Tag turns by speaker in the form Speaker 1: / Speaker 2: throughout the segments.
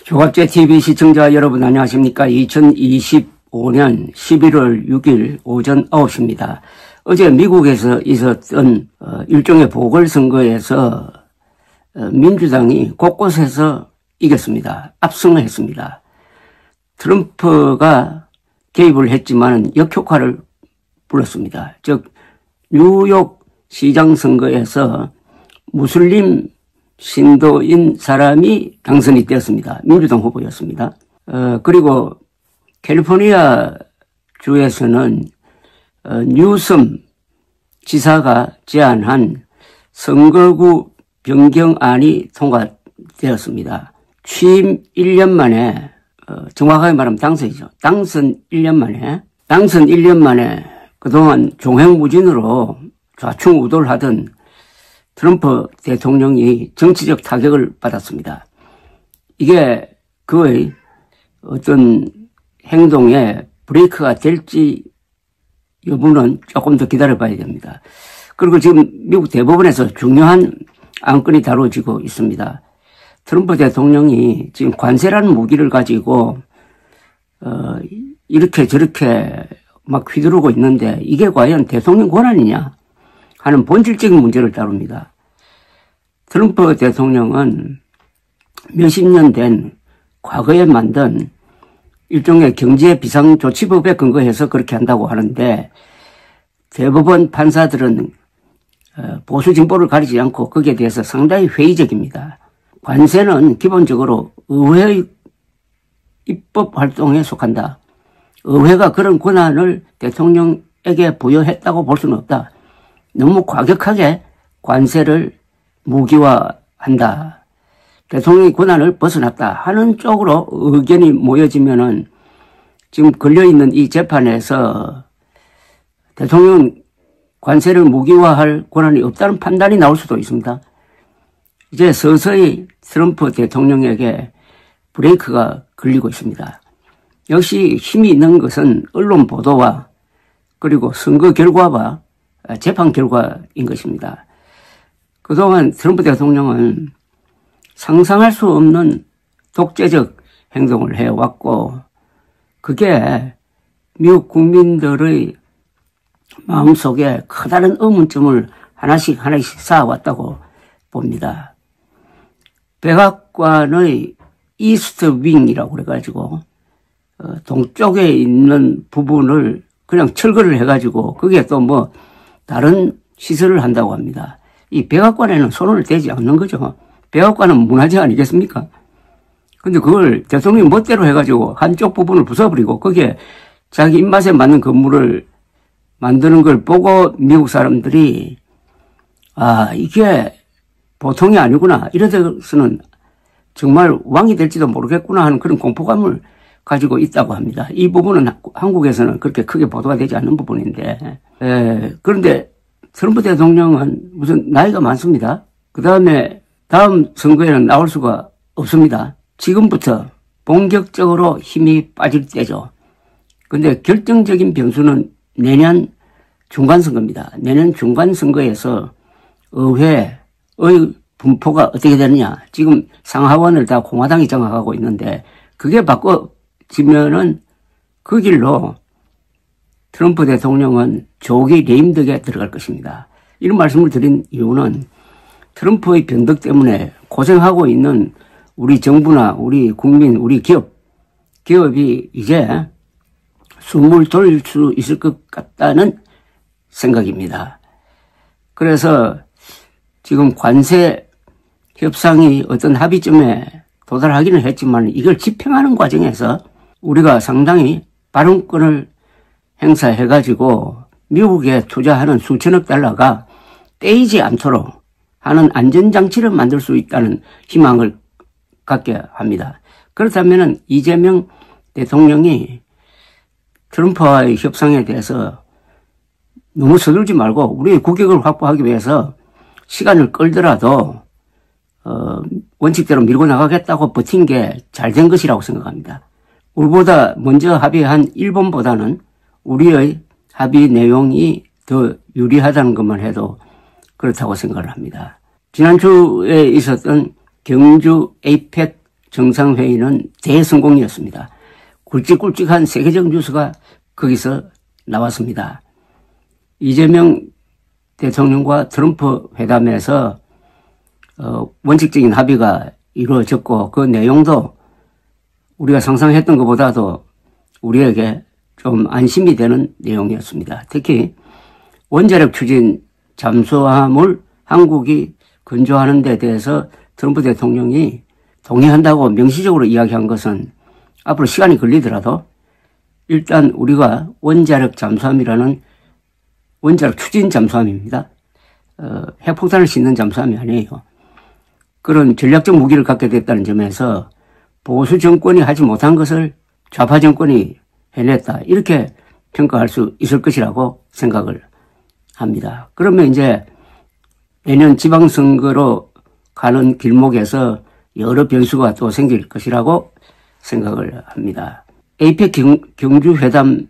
Speaker 1: 조갑제 TV 시청자 여러분 안녕하십니까? 2025년 11월 6일 오전 9시입니다. 어제 미국에서 있었던 일종의 보궐선거에서 민주당이 곳곳에서 이겼습니다. 압승을 했습니다. 트럼프가 개입을 했지만 역효과를 불렀습니다. 즉 뉴욕 시장 선거에서 무슬림 신도인 사람이 당선이 되었습니다. 민주당 후보였습니다. 그리고 캘리포니아 주에서는 뉴섬 지사가 제안한 선거구 변경안이 통과되었습니다. 취임 1년 만에 정확하게 말하면 당선이죠. 당선 1년 만에 그동안 종횡무진으로 좌충우돌 하던 트럼프 대통령이 정치적 타격을 받았습니다. 이게 그의 어떤 행동에 브레이크가 될지 여부는 조금 더 기다려봐야 됩니다. 그리고 지금 미국 대법원에서 중요한 안건이 다뤄지고 있습니다. 트럼프 대통령이 지금 관세라는 무기를 가지고 이렇게 저렇게 막 휘두르고 있는데 이게 과연 대통령 권한이냐 하는 본질적인 문제를 다룹니다. 트럼프 대통령은 몇십 년 된 과거에 만든 일종의 경제 비상조치법에 근거해서 그렇게 한다고 하는데 대법원 판사들은 보수 진보를 가리지 않고 거기에 대해서 상당히 회의적입니다. 관세는 기본적으로 의회의 입법 활동에 속한다. 의회가 그런 권한을 대통령에게 부여했다고 볼 수는 없다. 너무 과격하게 관세를 무기화한다. 대통령의 권한을 벗어났다 하는 쪽으로 의견이 모여지면은 지금 걸려있는 이 재판에서 대통령 관세를 무기화할 권한이 없다는 판단이 나올 수도 있습니다. 이제 서서히 트럼프 대통령에게 브레이크가 걸리고 있습니다. 역시 힘이 있는 것은 언론 보도와 그리고 선거 결과와 재판 결과인 것입니다. 그동안 트럼프 대통령은 상상할 수 없는 독재적 행동을 해왔고 그게 미국 국민들의 마음속에 커다란 의문점을 하나씩 쌓아왔다고 봅니다. 백악관의 이스트 윙이라고 그래가지고 동쪽에 있는 부분을 그냥 철거를 해가지고 거기에 또 뭐 다른 시설을 한다고 합니다. 이 백악관에는 손을 대지 않는 거죠. 백악관은 문화재 아니겠습니까? 근데 그걸 대통령이 멋대로 해가지고 한쪽 부분을 부숴버리고 거기에 자기 입맛에 맞는 건물을 만드는 걸 보고 미국 사람들이 이게 보통이 아니구나. 이래서는 정말 왕이 될지도 모르겠구나 하는 그런 공포감을 가지고 있다고 합니다. 이 부분은 한국에서는 그렇게 크게 보도가 되지 않는 부분인데 그런데 트럼프 대통령은 무슨 나이가 많습니다. 그 다음 선거에는 나올 수가 없습니다. 지금부터 본격적으로 힘이 빠질 때죠. 근데 결정적인 변수는 내년 중간선거입니다. 내년 중간선거에서 의회의 분포가 어떻게 되느냐. 지금 상하원을 다 공화당이 장악하고 있는데 그게 바꿔지면은 그 길로 트럼프 대통령은 조기 레임덕에 들어갈 것입니다. 이런 말씀을 드린 이유는 트럼프의 변덕 때문에 고생하고 있는 우리 정부나 우리 국민, 우리 기업이 이제 숨을 돌릴 수 있을 것 같다는 생각입니다. 그래서 지금 관세 협상이 어떤 합의점에 도달하기는 했지만 이걸 집행하는 과정에서 우리가 상당히 발언권을 행사해가지고 미국에 투자하는 수천억 달러가 떼이지 않도록 하는 안전장치를 만들 수 있다는 희망을 갖게 합니다. 그렇다면 이재명 대통령이 트럼프와의 협상에 대해서 너무 서둘지 말고 우리의 국격을 확보하기 위해서 시간을 끌더라도 원칙대로 밀고 나가겠다고 버틴 게 잘 된 것이라고 생각합니다. 우리보다 먼저 합의한 일본보다는 우리의 합의 내용이 더 유리하다는 것만 해도 그렇다고 생각을 합니다. 지난주에 있었던 경주 에이펙 정상회의는 대성공이었습니다. 굵직굵직한 세계적 뉴스가 거기서 나왔습니다. 이재명 대통령과 트럼프 회담에서 원칙적인 합의가 이루어졌고 그 내용도 우리가 상상했던 것보다도 우리에게 좀 안심이 되는 내용이었습니다. 특히 원자력 추진 잠수함을 한국이 건조하는 데 대해서 트럼프 대통령이 동의한다고 명시적으로 이야기한 것은 앞으로 시간이 걸리더라도 일단 우리가 원자력 잠수함이라는 원자력 추진 잠수함입니다. 핵폭탄을 싣는 잠수함이 아니에요. 그런 전략적 무기를 갖게 됐다는 점에서 보수 정권이 하지 못한 것을 좌파 정권이 해냈다. 이렇게 평가할 수 있을 것이라고 생각을 합니다. 그러면 이제 내년 지방선거로 가는 길목에서 여러 변수가 또 생길 것이라고 생각을 합니다. 에이펙 경주회담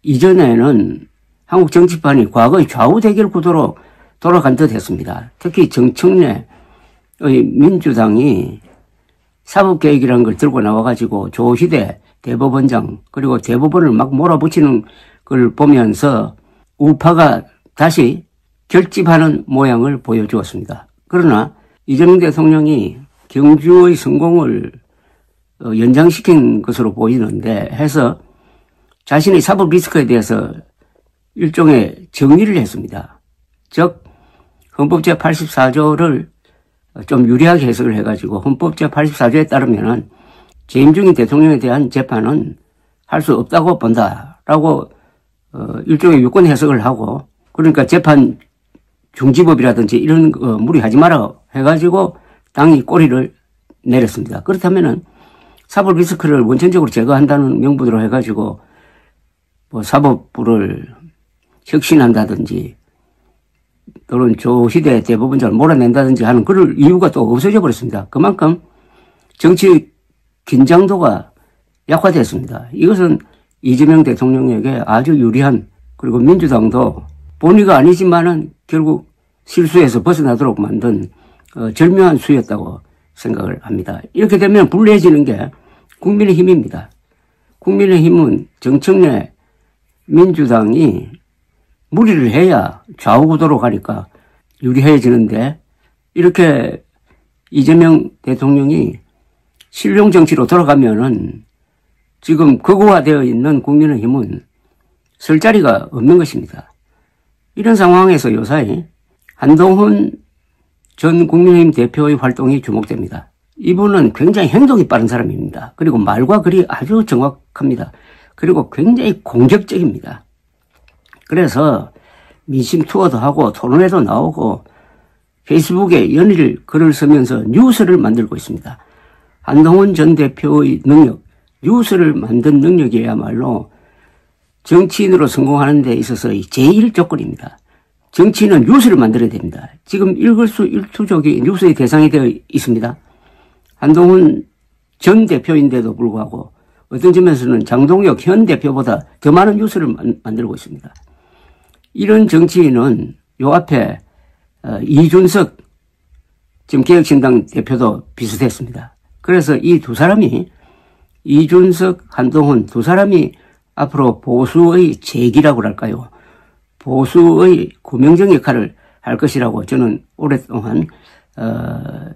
Speaker 1: 이전에는 한국 정치판이 과거의 좌우 대결 구도로 돌아간 듯 했습니다. 특히 정청래의 민주당이 사법개혁이라는 걸 들고 나와가지고 조희대 대법원장 그리고 대법원을 막 몰아붙이는 걸 보면서 우파가 다시 결집하는 모양을 보여주었습니다. 그러나 이재명 대통령이 경주의 성공을 연장시킨 것으로 보이는데 해서 자신의 사법 리스크에 대해서 일종의 정리를 했습니다. 즉 헌법 제84조를 좀 유리하게 해석을 해가지고 헌법 제84조에 따르면은 재임 중인 대통령에 대한 재판은 할 수 없다고 본다라고 일종의 유권 해석을 하고 그러니까 재판 중지법이라든지 이런 거 무리하지 마라 해가지고 당이 꼬리를 내렸습니다. 그렇다면은 사법 리스크를 원천적으로 제거한다는 명분으로 해가지고 뭐 사법부를 혁신한다든지 또는 조희대 대법원장을 몰아낸다든지 하는 그럴 이유가 또 없어져 버렸습니다. 그만큼 정치 긴장도가 약화됐습니다. 이것은 이재명 대통령에게 아주 유리한 그리고 민주당도 본의가 아니지만은 결국 실수에서 벗어나도록 만든 절묘한 수였다고 생각을 합니다. 이렇게 되면 불리해지는 게 국민의힘입니다. 국민의힘은 정청래 민주당이 무리를 해야 좌우구도로 가니까 유리해지는데 이렇게 이재명 대통령이 실용 정치로 돌아가면은 지금 극우화되어 있는 국민의힘은 설 자리가 없는 것입니다. 이런 상황에서 요사이 한동훈 전 국민의힘 대표의 활동이 주목됩니다. 이분은 굉장히 행동이 빠른 사람입니다. 그리고 말과 글이 아주 정확합니다. 그리고 굉장히 공격적입니다. 그래서 민심 투어도 하고 토론회도 나오고 페이스북에 연일 글을 쓰면서 뉴스를 만들고 있습니다. 한동훈 전 대표의 능력, 뉴스를 만든 능력이야말로 정치인으로 성공하는 데 있어서의 제일 조건입니다. 정치인은 뉴스를 만들어야 됩니다. 지금 일거수일투족이 뉴스의 대상이 되어 있습니다. 한동훈 전 대표인데도 불구하고 어떤 점에서는 장동혁 현 대표보다 더 많은 뉴스를 만들고 있습니다. 이런 정치인은 요 앞에 이준석 지금 개혁신당 대표도 비슷했습니다. 그래서 이 두 사람이 이준석, 한동훈 두 사람이 앞으로 보수의 재기라고 할까요? 보수의 구명정 역할을 할 것이라고 저는 오랫동안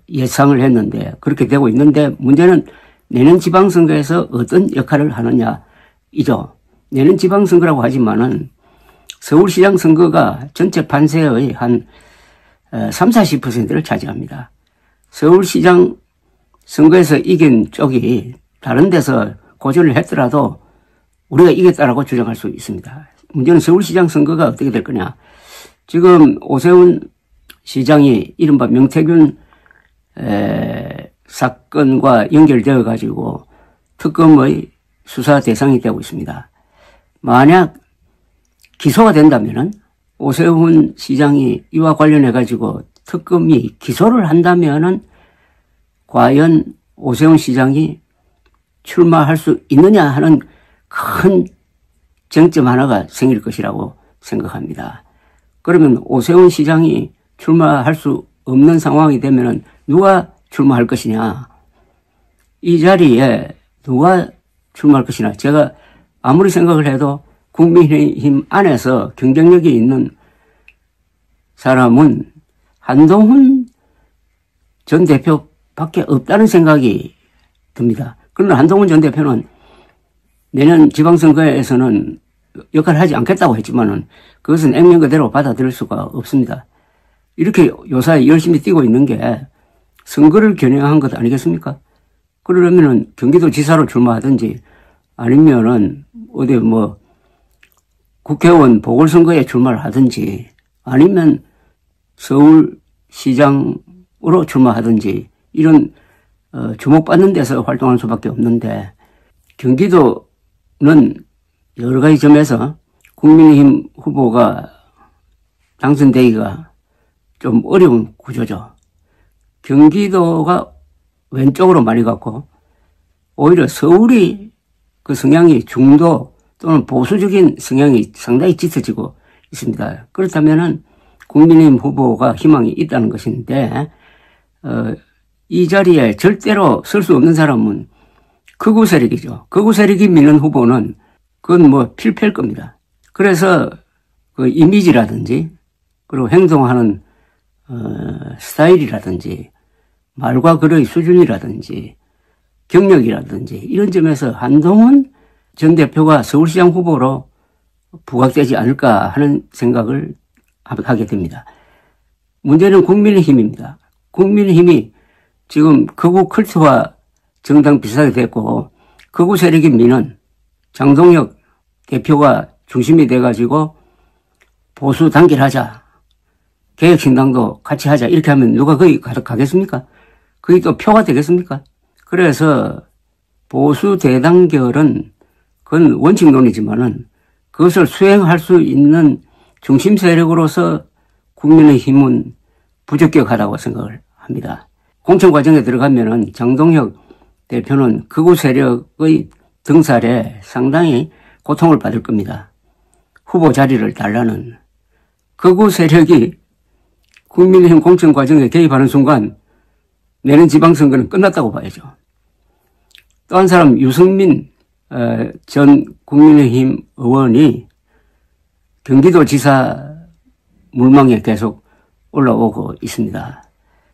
Speaker 1: 예상을 했는데 그렇게 되고 있는데 문제는 내년 지방선거에서 어떤 역할을 하느냐이죠. 내년 지방선거라고 하지만은 서울시장 선거가 전체 판세의 한 30~40%를 차지합니다. 서울시장 선거에서 이긴 쪽이 다른 데서 고전을 했더라도 우리가 이겼다라고 주장할 수 있습니다. 문제는 서울시장 선거가 어떻게 될 거냐. 지금 오세훈 시장이 이른바 명태균 사건과 연결되어 가지고 특검의 수사 대상이 되고 있습니다. 만약 기소가 된다면은 오세훈 시장이 이와 관련해 가지고 특검이 기소를 한다면은 과연 오세훈 시장이 출마할 수 있느냐 하는 큰 쟁점 하나가 생길 것이라고 생각합니다. 그러면 오세훈 시장이 출마할 수 없는 상황이 되면은 누가 출마할 것이냐. 이 자리에 누가 출마할 것이나, 제가 아무리 생각을 해도 국민의힘 안에서 경쟁력이 있는 사람은 한동훈 전 대표밖에 없다는 생각이 듭니다. 그러나 한동훈 전 대표는 내년 지방선거에서는 역할을 하지 않겠다고 했지만은 그것은 액면 그대로 받아들일 수가 없습니다. 이렇게 요사이 열심히 뛰고 있는 게 선거를 겨냥한 것 아니겠습니까? 그러려면은 경기도 지사로 출마하든지 아니면은 어디 뭐 국회의원 보궐선거에 출마를 하든지 아니면 서울시장으로 출마하든지 이런 주목받는 데서 활동할 수밖에 없는데, 경기도는 여러 가지 점에서 국민의힘 후보가 당선되기가 좀 어려운 구조죠. 경기도가 왼쪽으로 많이 갔고 오히려 서울이 그 성향이 중도 또는 보수적인 성향이 상당히 짙어지고 있습니다. 그렇다면은 국민의힘 후보가 희망이 있다는 것인데, 이 자리에 절대로 설 수 없는 사람은 극우 세력이죠. 극우 세력이 미는 후보는 그건 뭐 필패일 겁니다. 그래서 그 이미지라든지 그리고 행동하는 스타일이라든지 말과 글의 수준이라든지 경력이라든지 이런 점에서 한동훈 전 대표가 서울시장 후보로 부각되지 않을까 하는 생각을 하게 됩니다. 문제는 국민의힘입니다. 국민의힘이 지금 극우 컬트와 정당 비슷하게 됐고, 극우 세력이 미는 장동혁 대표가 중심이 돼가지고 보수 단결하자, 개혁신당도 같이 하자 이렇게 하면 누가 거기 가겠습니까? 그게 또 표가 되겠습니까? 그래서 보수 대단결은 그건 원칙론이지만은 그것을 수행할 수 있는 중심 세력으로서 국민의힘은 부적격하다고 생각을 합니다. 공천 과정에 들어가면은 장동혁 대표는 극우 세력의 등살에 상당히 고통을 받을 겁니다. 후보 자리를 달라는. 극우 세력이 국민의힘 공천 과정에 개입하는 순간 내년 지방선거는 끝났다고 봐야죠. 또 한 사람 유승민 전 국민의힘 의원이 경기도지사 물망에 계속 올라오고 있습니다.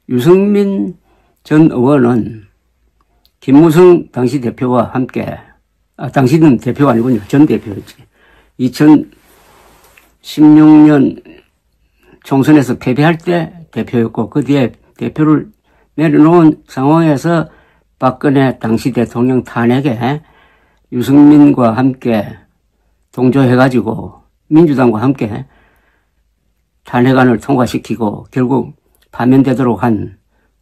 Speaker 1: 유승민 전 의원은 김무성 당시 대표와 함께, 당시는 대표가 아니군요. 전 대표였지. 2016년 총선에서 패배할 때 대표였고, 그 뒤에 대표를 내려놓은 상황에서 박근혜 당시 대통령 탄핵에 유승민과 함께 동조해가지고 민주당과 함께 탄핵안을 통과시키고 결국 파면되도록 한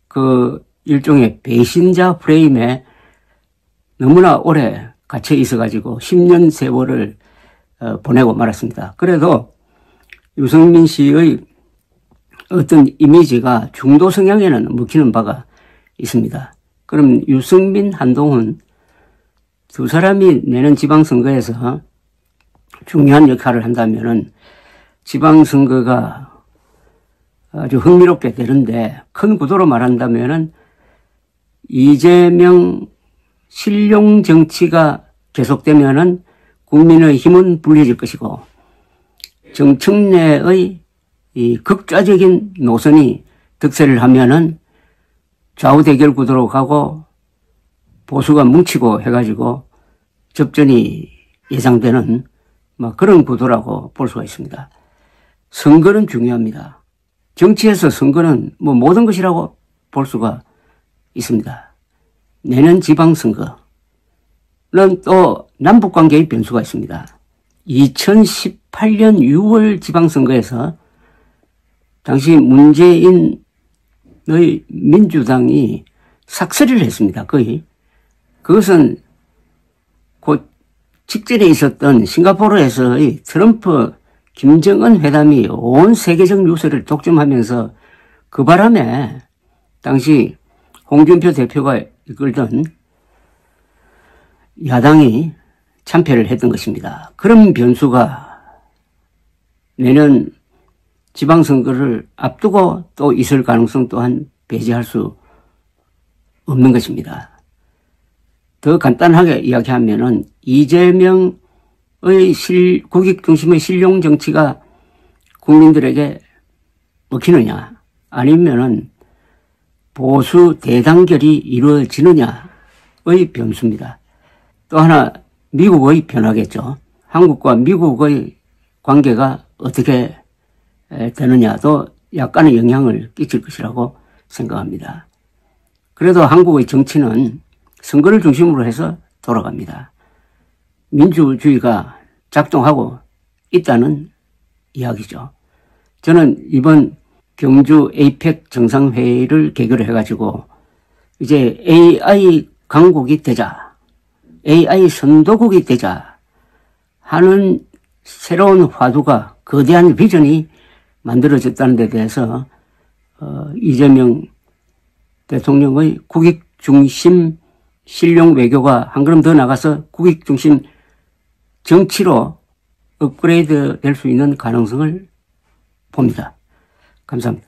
Speaker 1: 그 일종의 배신자 프레임에 너무나 오래 갇혀 있어가지고 10년 세월을 보내고 말았습니다. 그래도 유승민 씨의 어떤 이미지가 중도 성향에는 먹히는 바가 있습니다. 그럼 유승민, 한동훈 두 사람이 내년 지방선거에서 중요한 역할을 한다면은 지방선거가 아주 흥미롭게 되는데, 큰 구도로 말한다면은 이재명 실용 정치가 계속되면은 국민의힘은 불리해질 것이고, 정청래의 이 극좌적인 노선이 득세를 하면은 좌우 대결 구도로 가고 보수가 뭉치고 해가지고 접전이 예상되는 그런 구도라고 볼 수가 있습니다. 선거는 중요합니다. 정치에서 선거는 모든 것이라고 볼 수가 있습니다. 내년 지방선거는 또 남북관계의 변수가 있습니다. 2018년 6월 지방선거에서 당시 문재인의 민주당이 삭스리를 했습니다. 거의. 그것은 곧 직전에 있었던 싱가포르에서의 트럼프 김정은 회담이 온 세계적 유세를 독점하면서 그 바람에 당시 홍준표 대표가 이끌던 야당이 참패를 했던 것입니다. 그런 변수가 내년 지방선거를 앞두고 또 있을 가능성 또한 배제할 수 없는 것입니다. 더 간단하게 이야기하면은 이재명의 국익 중심의 실용 정치가 국민들에게 먹히느냐 아니면은 보수 대단결이 이루어지느냐의 변수입니다. 또 하나 미국의 변화겠죠. 한국과 미국의 관계가 어떻게 되느냐도 약간의 영향을 끼칠 것이라고 생각합니다. 그래도 한국의 정치는 선거를 중심으로 해서 돌아갑니다. 민주주의가 작동하고 있다는 이야기죠. 저는 이번 경주 에이펙 정상회의를 계기로 해가지고 이제 AI 강국이 되자, AI 선도국이 되자 하는 새로운 화두가 거대한 비전이 만들어졌다는 데 대해서 이재명 대통령의 국익 중심 실용 외교가 한 걸음 더 나가서 국익 중심 정치로 업그레이드 될 수 있는 가능성을 봅니다. 감사합니다.